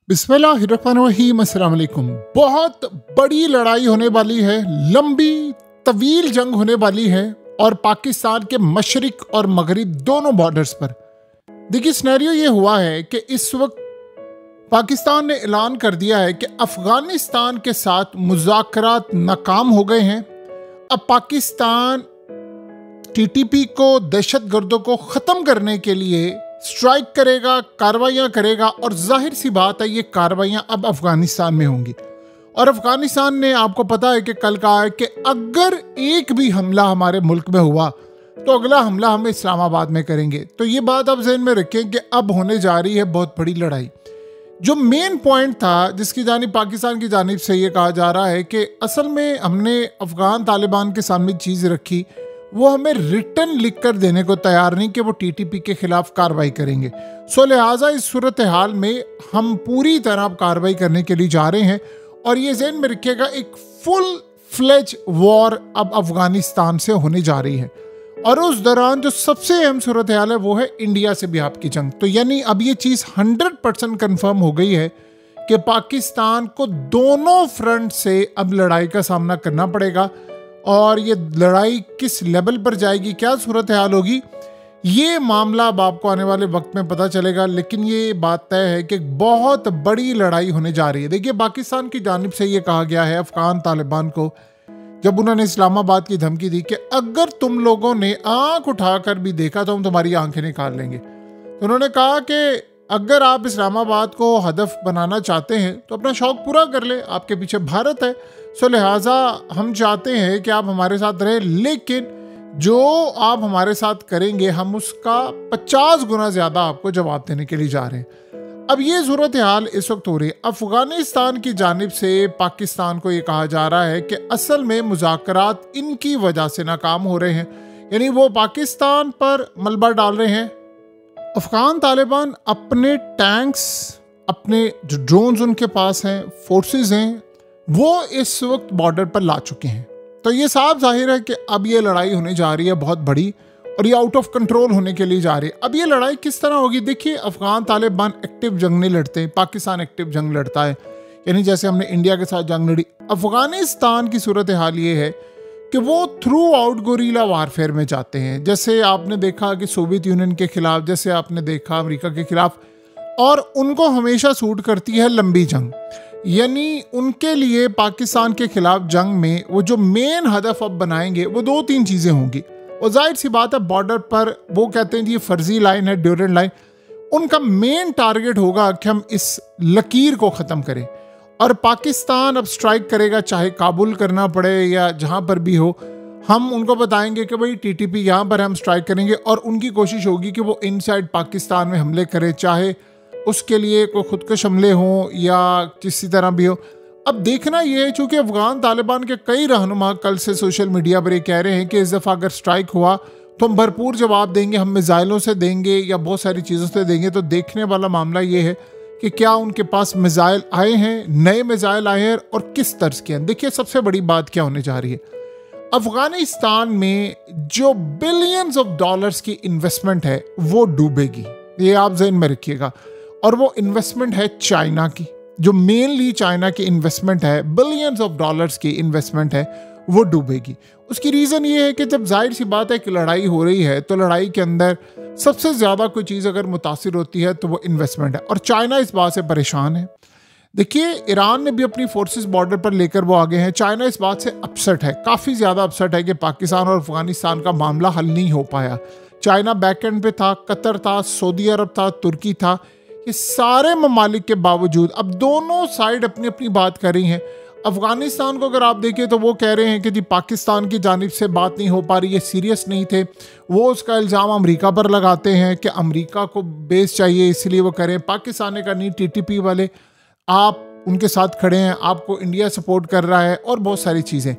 बिस्मिल्लाहिर्रहमानिर्रहीम, अस्सलाम वालेकुम। बहुत बड़ी लड़ाई होने वाली है, लंबी तवील जंग होने वाली है और पाकिस्तान के मशरिक और मगरिब दोनों बॉर्डर्स पर। देखिए, सिनेरियो ये हुआ है कि इस वक्त पाकिस्तान ने ऐलान कर दिया है कि अफगानिस्तान के साथ मुज़ाकरात नाकाम हो गए हैं। अब पाकिस्तान टीटीपी को, दहशतगर्दों को ख़त्म करने के लिए स्ट्राइक करेगा, कार्रवाइयाँ करेगा और जाहिर सी बात है ये कार्रवाइयाँ अब अफगानिस्तान में होंगी। और अफगानिस्तान ने, आपको पता है कि कल कहा है कि अगर एक भी हमला हमारे मुल्क में हुआ तो अगला हमला हम इस्लामाबाद में करेंगे। तो ये बात आप ज़हन में रखें कि अब होने जा रही है बहुत बड़ी लड़ाई। जो मेन पॉइंट था जिसकी जानिब पाकिस्तान की जानिब से ये कहा जा रहा है कि असल में हमने अफगान तालिबान के सामने चीज़ रखी, वो हमें रिटर्न लिख कर देने को तैयार नहीं कि वो टीटीपी के खिलाफ कार्रवाई करेंगे। सो लिहाजा इस सूरत हाल में हम पूरी तरह कार्रवाई करने के लिए जा रहे हैं और ये ज़हन में रखिएगा, एक फुल फ्लेज वॉर अब अफगानिस्तान से होने जा रही है। और उस दौरान जो सबसे अहम सूरत हाल है वो है इंडिया से भी आपकी जंग। तो यानी अब ये चीज़ 100% कन्फर्म हो गई है कि पाकिस्तान को दोनों फ्रंट से अब लड़ाई का सामना करना पड़ेगा। और ये लड़ाई किस लेवल पर जाएगी, क्या सूरत हाल होगी, ये मामला अब आपको आने वाले वक्त में पता चलेगा। लेकिन ये बात तय है कि बहुत बड़ी लड़ाई होने जा रही है। देखिए, पाकिस्तान की जानिब से ये कहा गया है अफगान तालिबान को, जब उन्होंने इस्लामाबाद की धमकी दी कि अगर तुम लोगों ने आंख उठाकर भी देखा तो हम तुम्हारी आंखें निकाल लेंगे। तो उन्होंने कहा कि अगर आप इस्लामाबाद को हदफ बनाना चाहते हैं तो अपना शौक़ पूरा कर ले, आपके पीछे भारत है। सो लिहाजा हम चाहते हैं कि आप हमारे साथ रहें, लेकिन जो आप हमारे साथ करेंगे हम उसका 50 गुना ज़्यादा आपको जवाब देने के लिए जा रहे हैं। अब ये सूरत हाल इस वक्त हो रही है। अफगानिस्तान की जानिब से पाकिस्तान को ये कहा जा रहा है कि असल में मुज़ाकरात इनकी वजह से नाकाम हो रहे हैं, यानी वो पाकिस्तान पर मलबा डाल रहे हैं। अफगान तालिबान अपने टैंक्स, अपने जो ड्रोन्स उनके पास हैं, फोर्सेस हैं, वो इस वक्त बॉर्डर पर ला चुके हैं। तो ये साफ जाहिर है कि अब ये लड़ाई होने जा रही है बहुत बड़ी और ये आउट ऑफ कंट्रोल होने के लिए जा रही है। अब ये लड़ाई किस तरह होगी, देखिए, अफगान तालिबान एक्टिव जंग नहीं लड़ते, पाकिस्तान एक्टिव जंग लड़ता है, यानी जैसे हमने इंडिया के साथ जंग लड़ी। अफगानिस्तान की सूरत हाल ये है कि वो थ्रू आउट गोरीला वारफेयर में जाते हैं। जैसे आपने देखा कि सोवियत यूनियन के खिलाफ, जैसे आपने देखा अमेरिका के खिलाफ, और उनको हमेशा सूट करती है लंबी जंग। यानी उनके लिए पाकिस्तान के खिलाफ जंग में वो जो मेन हदफ अब बनाएंगे वो 2-3 चीज़ें होंगी। और जाहिर सी बात है, बॉर्डर पर वो कहते हैं जी ये फर्जी लाइन है, ड्यूरेंट लाइन। उनका मेन टारगेट होगा कि हम इस लकीर को ख़त्म करें। और पाकिस्तान अब स्ट्राइक करेगा, चाहे काबुल करना पड़े या जहाँ पर भी हो। हम उनको बताएंगे कि भाई टीटीपी यहाँ पर हम स्ट्राइक करेंगे, और उनकी कोशिश होगी कि वो इनसाइड पाकिस्तान में हमले करें, चाहे उसके लिए कोई खुदकश हमले हों या किसी तरह भी हो। अब देखना ये है, चूँकि अफगान तालिबान के कई रहनुमा कल से सोशल मीडिया पर ये कह रहे हैं कि इस दफ़ा अगर स्ट्राइक हुआ तो हम भरपूर जवाब देंगे, हम मिज़ाइलों से देंगे या बहुत सारी चीज़ों से देंगे। तो देखने वाला मामला ये है कि क्या उनके पास मिज़ाइल आए हैं, नए मिज़ाइल आए हैं और किस तर्ज के हैं। देखिए, सबसे बड़ी बात क्या होने जा रही है, अफगानिस्तान में जो बिलियंस ऑफ डॉलर्स की इन्वेस्टमेंट है वो डूबेगी, ये आप ज़हन में रखिएगा। और वो इन्वेस्टमेंट है चाइना की, जो मेनली चाइना की इन्वेस्टमेंट है, बिलियंस ऑफ डॉलर्स की इन्वेस्टमेंट है, वो डूबेगी। उसकी रीज़न ये है कि जब जाहिर सी बात है कि लड़ाई हो रही है तो लड़ाई के अंदर सबसे ज़्यादा कोई चीज़ अगर मुतासिर होती है तो वो इन्वेस्टमेंट है, और चाइना इस बात से परेशान है। देखिए, ईरान ने भी अपनी फोर्सेस बॉर्डर पर लेकर वो आगे हैं। चाइना इस बात से अपसेट है, काफ़ी ज़्यादा अपसेट है कि पाकिस्तान और अफगानिस्तान का मामला हल नहीं हो पाया। चाइना बैक एंड पे था, कतर था, सऊदी अरब था, तुर्की था। ये सारे ममालिक के बावजूद अब दोनों साइड अपनी अपनी बात कर रही हैं। अफगानिस्तान को अगर आप देखें तो वो कह रहे हैं कि जी पाकिस्तान की जानिब से बात नहीं हो पा रही, ये सीरियस नहीं थे। वो उसका इल्ज़ाम अमेरिका पर लगाते हैं कि अमेरिका को बेस चाहिए इसलिए वो करें। पाकिस्तान ने कहा नहीं, टीटीपी वाले आप उनके साथ खड़े हैं, आपको इंडिया सपोर्ट कर रहा है, और बहुत सारी चीज़ें।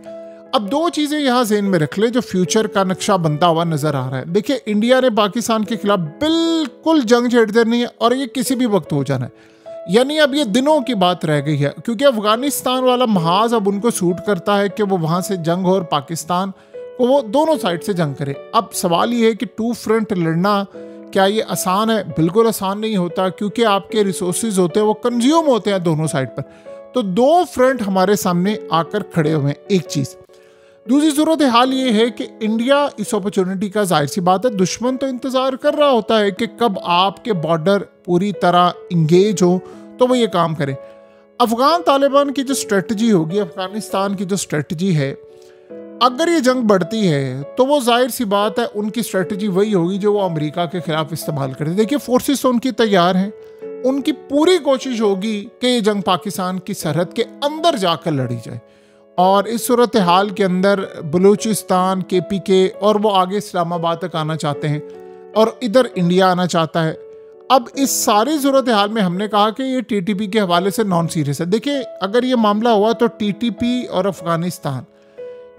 अब 2 चीज़ें यहाँ ज़हन में रख ले जो फ्यूचर का नक्शा बनता हुआ नज़र आ रहा है। देखिए, इंडिया ने पाकिस्तान के खिलाफ बिल्कुल जंग छेड़ देनी है और ये किसी भी वक्त हो जाना है। यानी अब ये दिनों की बात रह गई है, क्योंकि अफगानिस्तान वाला महाज अब उनको सूट करता है कि वो वहाँ से जंग हो और पाकिस्तान को वो दोनों साइड से जंग करे। अब सवाल ये है कि 2 फ्रंट लड़ना क्या ये आसान है? बिल्कुल आसान नहीं होता, क्योंकि आपके रिसोर्सेज होते हैं वो कंज्यूम होते हैं दोनों साइड पर। तो दो फ्रंट हमारे सामने आकर खड़े हुए हैं, एक चीज़। दूसरी सूरत हाल ये है कि इंडिया इस अपॉर्चुनिटी का, जाहिर सी बात है, दुश्मन तो इंतज़ार कर रहा होता है कि कब आपके बॉर्डर पूरी तरह इंगेज हो तो वो ये काम करे। अफगान तालिबान की जो स्ट्रेटजी होगी, अफगानिस्तान की जो स्ट्रेटजी है, अगर ये जंग बढ़ती है तो वो जाहिर सी बात है उनकी स्ट्रेटजी वही होगी जो वो अमेरिका के खिलाफ इस्तेमाल करते। देखिए फोर्सेस तो उनकी तैयार हैं, उनकी पूरी कोशिश होगी कि ये जंग पाकिस्तान की सरहद के अंदर जाकर लड़ी जाए, और इस सूरत हाल के अंदर बलूचिस्तान, KPK और वो आगे इस्लामाबाद तक आना चाहते हैं, और इधर इंडिया आना चाहता है। अब इस सारी सूरत हाल में हमने कहा कि ये TTP के हवाले से नॉन सीरियस है। देखिए अगर ये मामला हुआ तो TTP और अफगानिस्तान,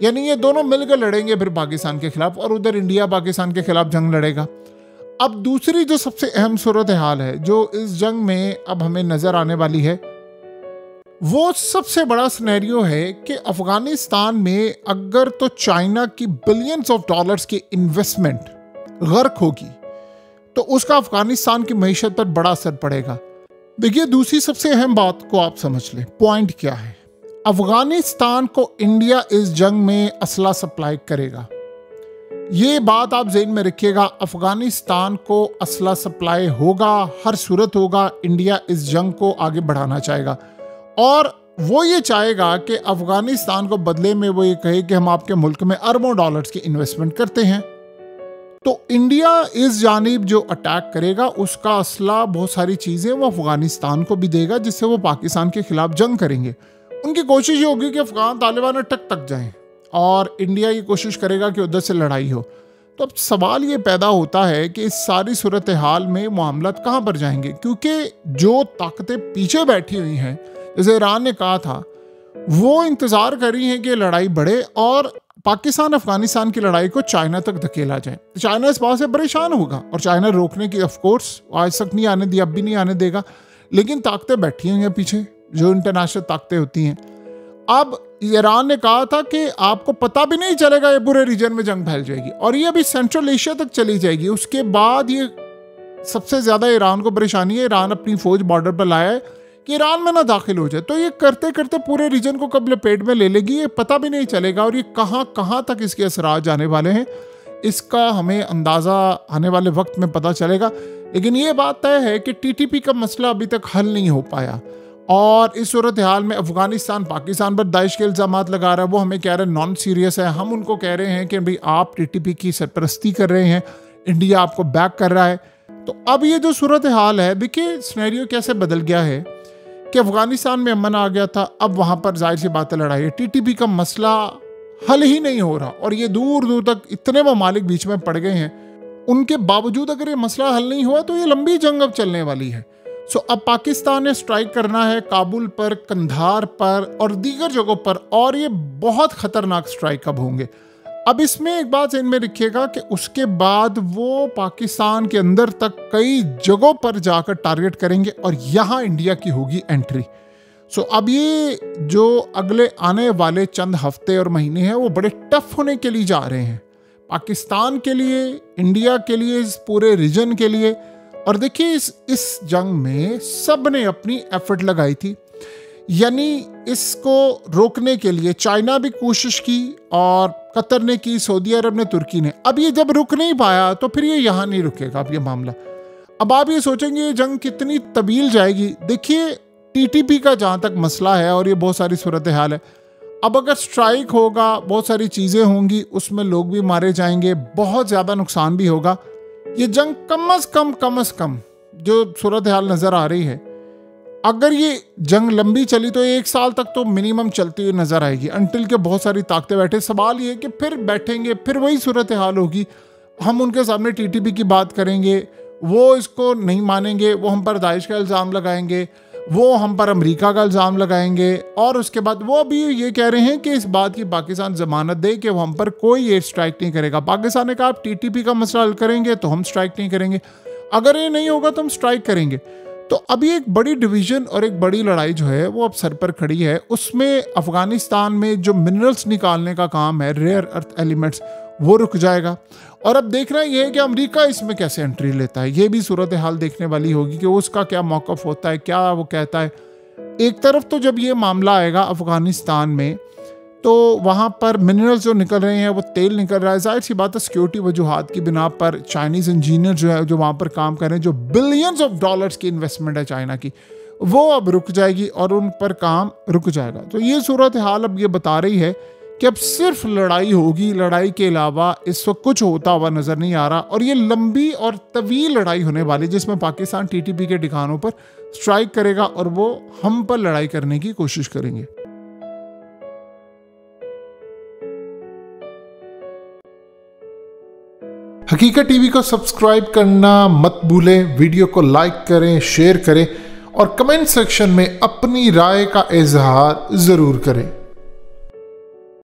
यानी ये दोनों मिलकर लड़ेंगे फिर पाकिस्तान के खिलाफ, और उधर इंडिया पाकिस्तान के खिलाफ जंग लड़ेगा। अब दूसरी जो सबसे अहम सूरत हाल है जो इस जंग में अब हमें नजर आने वाली है, वो सबसे बड़ा सिनेरियो है कि अफगानिस्तान में अगर तो चाइना की बिलियंस ऑफ डॉलर्स की इन्वेस्टमेंट गर्क होगी तो उसका अफगानिस्तान की मईशत पर बड़ा असर पड़ेगा। देखिए दूसरी सबसे अहम बात को आप समझ लें, पॉइंट क्या है। अफगानिस्तान को इंडिया इस जंग में असला सप्लाई करेगा, ये बात आप ज़हन में रखिएगा। अफगानिस्तान को असला सप्लाई होगा, हर सूरत होगा। इंडिया इस जंग को आगे बढ़ाना चाहेगा, और वो ये चाहेगा कि अफगानिस्तान को बदले में वो ये कहे कि हम आपके मुल्क में अरबों डॉलर्स की इन्वेस्टमेंट करते हैं। तो इंडिया इस जानिब जो अटैक करेगा उसका असला, बहुत सारी चीज़ें वो अफगानिस्तान को भी देगा, जिससे वो पाकिस्तान के खिलाफ जंग करेंगे। उनकी कोशिश ये होगी कि अफगान तालिबान अटक तक जाएं, और इंडिया ये कोशिश करेगा कि उधर से लड़ाई हो। तो अब सवाल ये पैदा होता है कि इस सारी सूरत हाल में मामलात कहाँ पर जाएंगे, क्योंकि जो ताकतें पीछे बैठी हुई हैं, जैसे ईरान ने कहा था, वो इंतज़ार कर रही हैं कि लड़ाई बढ़े और पाकिस्तान अफगानिस्तान की लड़ाई को चाइना तक धकेला जाए। चाइना इस बात से परेशान होगा, और चाइना रोकने की ऑफकोर्स आज तक नहीं आने दी, अब भी नहीं आने देगा, लेकिन ताकतें बैठी हुई हैं पीछे, जो इंटरनेशनल ताकतें होती हैं। अब ईरान ने कहा था कि आपको पता भी नहीं चलेगा, ये पूरे रीजन में जंग फैल जाएगी, और ये अभी सेंट्रल एशिया तक चली जाएगी। उसके बाद ये सबसे ज़्यादा ईरान को परेशानी है, ईरान अपनी फौज बॉर्डर पर लाया है कि ईरान में ना दाखिल हो जाए। तो ये करते करते पूरे रीजन को कब लपेट में ले लेगी, ये पता भी नहीं चलेगा, और ये कहाँ कहाँ तक इसके असरात जाने वाले हैं इसका हमें अंदाज़ा आने वाले वक्त में पता चलेगा। लेकिन ये बात तय है कि TTP का मसला अभी तक हल नहीं हो पाया, और इस सूरत हाल में अफगानिस्तान पाकिस्तान पर दाइश के इल्ज़ामात लगा रहा है। वो हमें कह रहे हैं नॉन सीरियस है, हम उनको कह रहे हैं कि भाई आप TTP की सरपरस्ती कर रहे हैं, इंडिया आपको बैक कर रहा है। तो अब ये जो सूरत हाल है, देखिए सिनेरियो कैसे बदल गया है कि अफगानिस्तान में अमन आ गया था, अब वहाँ पर जाहिर सी बात है लड़ाई है। TTP का मसला हल ही नहीं हो रहा, और ये दूर दूर तक इतने ममालिक बीच में पड़ गए हैं, उनके बावजूद अगर ये मसला हल नहीं हुआ तो ये लंबी जंग अब चलने वाली है। सो अब पाकिस्तान ने स्ट्राइक करना है काबुल पर, कंधार पर और दीगर जगहों पर, और ये बहुत खतरनाक स्ट्राइक अब होंगे। अब इसमें एक बात इनमें रखिएगा कि उसके बाद वो पाकिस्तान के अंदर तक कई जगहों पर जाकर टारगेट करेंगे, और यहाँ इंडिया की होगी एंट्री। सो अब ये जो अगले आने वाले चंद हफ्ते और महीने हैं वो बड़े टफ होने के लिए जा रहे हैं, पाकिस्तान के लिए, इंडिया के लिए, इस पूरे रीजन के लिए। और देखिए इस जंग में सब ने अपनी एफर्ट लगाई थी, यानी इसको रोकने के लिए चाइना भी कोशिश की, और कतर ने की, सऊदी अरब ने, तुर्की ने। अब ये जब रुक नहीं पाया तो फिर ये यहाँ नहीं रुकेगा अब ये मामला। अब आप ये सोचेंगे ये जंग कितनी तवील जाएगी। देखिए TTP का जहाँ तक मसला है, और ये बहुत सारी सूरत हाल है, अब अगर स्ट्राइक होगा, बहुत सारी चीज़ें होंगी, उसमें लोग भी मारे जाएंगे, बहुत ज़्यादा नुकसान भी होगा। ये जंग कम अज़ कम जो सूरत हाल नज़र आ रही है, अगर ये जंग लंबी चली तो 1 साल तक तो मिनिमम चलती हुई नज़र आएगी, अंटिल के बहुत सारी ताकतें बैठे। सवाल ये है कि फिर बैठेंगे, फिर वही सूरत हाल होगी, हम उनके सामने TTP की बात करेंगे, वो इसको नहीं मानेंगे, वो हम पर दाइश का इल्ज़ाम लगाएंगे, वो हम पर अमेरिका का इल्ज़ाम लगाएंगे, और उसके बाद वो भी ये कह रहे हैं कि इस बात की पाकिस्तान ज़मानत दे कि वो हम पर कोई एयर स्ट्राइक नहीं करेगा। पाकिस्तान ने कहा आप TTP का मसला हल करेंगे तो हम स्ट्राइक नहीं करेंगे, अगर ये नहीं होगा तो हम स्ट्राइक करेंगे। तो अभी एक बड़ी डिवीज़न और एक बड़ी लड़ाई जो है वो अब सर पर खड़ी है। उसमें अफ़गानिस्तान में जो मिनरल्स निकालने का काम है, रेयर अर्थ एलिमेंट्स, वो रुक जाएगा, और अब देखना ये है कि अमेरिका इसमें कैसे एंट्री लेता है। ये भी सूरत हाल देखने वाली होगी कि उसका क्या मौक़िफ़ होता है, क्या वो कहता है। एक तरफ तो जब ये मामला आएगा अफ़गानिस्तान में तो वहाँ पर मिनरल्स जो निकल रहे हैं, वो तेल निकल रहा है, जाहिर सी बात है सिक्योरिटी वजूहात की बिना पर चाइनीज़ इंजीनियर जो है जो वहाँ पर काम कर रहे हैं, जो बिलियंस ऑफ डॉलर्स की इन्वेस्टमेंट है चाइना की, वो अब रुक जाएगी और उन पर काम रुक जाएगा। तो ये सूरत हाल अब ये बता रही है कि अब सिर्फ लड़ाई होगी, लड़ाई के अलावा इस वक्त कुछ होता हुआ नज़र नहीं आ रहा, और ये लंबी और तवील लड़ाई होने वाली जिसमें पाकिस्तान TTP के ठिकानों पर स्ट्राइक करेगा और वो हम पर लड़ाई करने की कोशिश करेंगे। हकीकत टीवी को सब्सक्राइब करना मत भूलें, वीडियो को लाइक करें, शेयर करें और कमेंट सेक्शन में अपनी राय का इजहार ज़रूर करें।